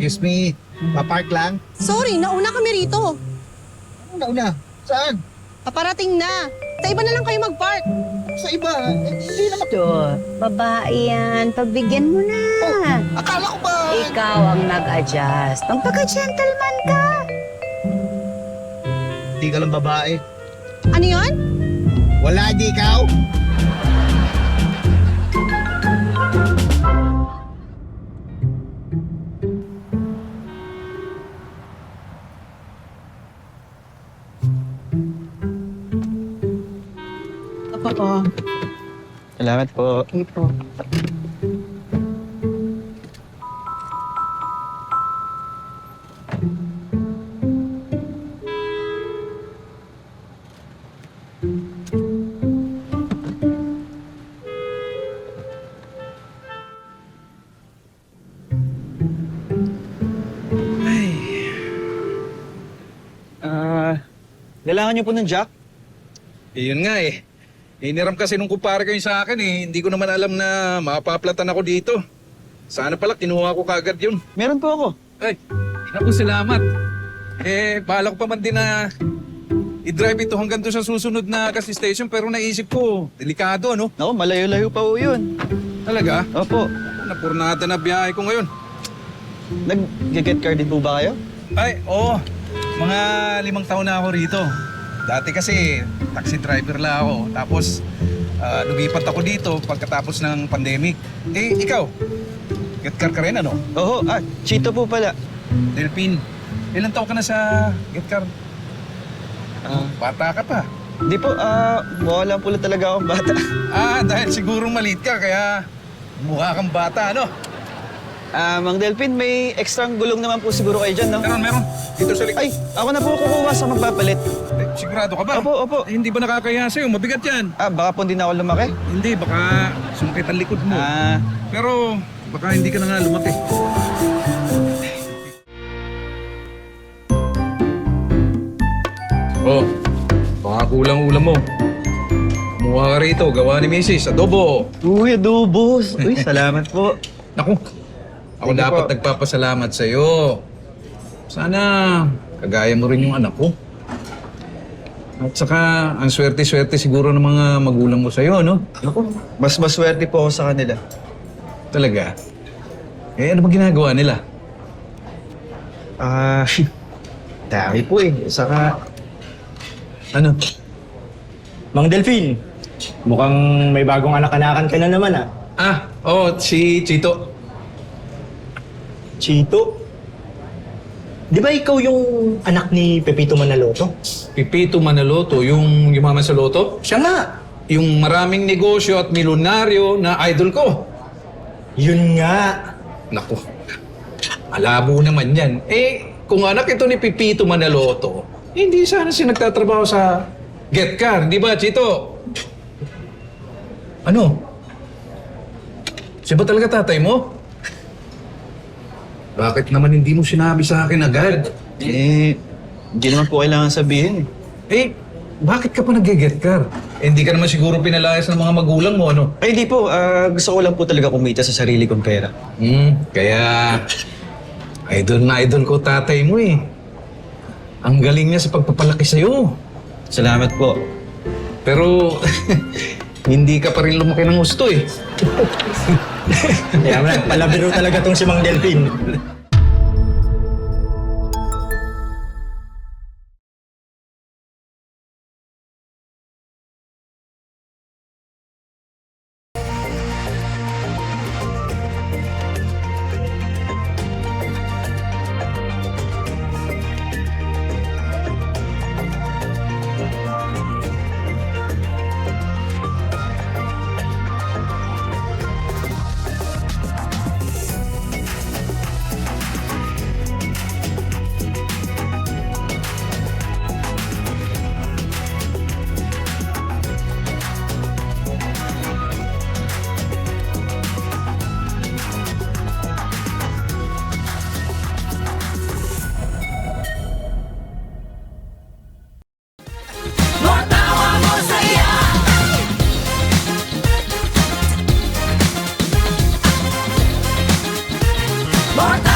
Excuse me, papark lang. Sorry, nauna kami rito. Una. Saan? Paparating na. Sa iba na lang kayo mag-park. Sa iba. Hindi naman. Ito, babae yan. Pagbigyan mo na. Akala ko ba? Ikaw ang nag-adjust. Magpaka-gentleman ka. Hindi ka lang babae. Ano yun? Wala, di ikaw? Apa po? Salamat po. Okay po. Kailangan niyo po ng jack? Yun nga eh. Iniram kasi nung kumpare kayo sa akin eh. Hindi ko naman alam na mapaplatan ako dito. Sana pala kinuha ko kagad yun. Meron po ako. Ay, naku salamat. Eh, bahala ko pa man din na i-drive ito hanggang doon sa susunod na gas station pero naisip ko, delikado ano? Naku, malayo-layo pa po yun. Talaga? Opo. Napurnada na biyahe ko ngayon. Nag-get car din po ba kayo? Ay, oo. Mga 5 taon na ako rito. Dati kasi taxi driver lang ako. Tapos lumipat ako dito pagkatapos ng pandemic. Eh, ikaw? Get car ka rin ano? Oo, Chito po pala. Delphine, ilang taon ka na sa get car? Bata ka pa. Di po, wala po lang talaga akong bata. Dahil siguro maliit ka kaya mukha kang bata, ano? Mang Delphin, may extrang gulong naman po siguro kayo dyan, no? Meron. Dito sa likod. Ay, ako na po kukuha sa magpapalit. Eh, sigurado ka ba? Opo. Eh, hindi ba nakakaya sa'yo? Mabigat yan. Baka po hindi na ako lumaki. Hindi, baka sumakit ang likod mo. Pero baka hindi ka na nga lumaki. Oh, baka kulang ulam mo. Kumuha ka rito, gawa ni Mrs. Adobo. Uy, adobos. Uy, salamat po. Naku, ako Sige dapat po. nagpapasalamat sa'yo. Sana kagaya mo rin yung anak ko. At saka, ang swerte-swerte siguro ng mga magulang mo sa'yo, no? Naku, mas maswerte po ako sa kanila. Talaga. Eh, ano ba ginagawa nila? Dami po eh. Saka, Ano? Mang Delphine, mukhang may bagong anak-anakan ka na naman Si Chito. Chito. Di ba ikaw yung anak ni Pepito Manaloto? Pipito Manaloto, yung yumaman sa loto. Siya nga. Yung maraming negosyo at milyonaryo na idol ko. Yun nga. Naku, malabo naman yan. Eh, kung anak ito ni Pipito Manaloto, hindi sana siya nagtatrabaho sa Get Car, di ba, Chito? Ano? Siya ba talaga tatay mo? Bakit naman hindi mo sinabi sa akin agad? hindi naman po kailangan sabihin eh. Eh, bakit ka pa nag-get car? Eh, hindi ka naman siguro pinalayas ng mga magulang mo, ano? Ay, hindi po. Gusto ko lang po talaga kumita sa sarili kong pera. Kaya idol na idol ko tatay mo eh. Ang galing niya sa pagpapalaki sa'yo. Salamat po. Pero hindi ka pa rin lumaki ng gusto eh. Kaya man, palabiro talaga tong si Mang Delphine. More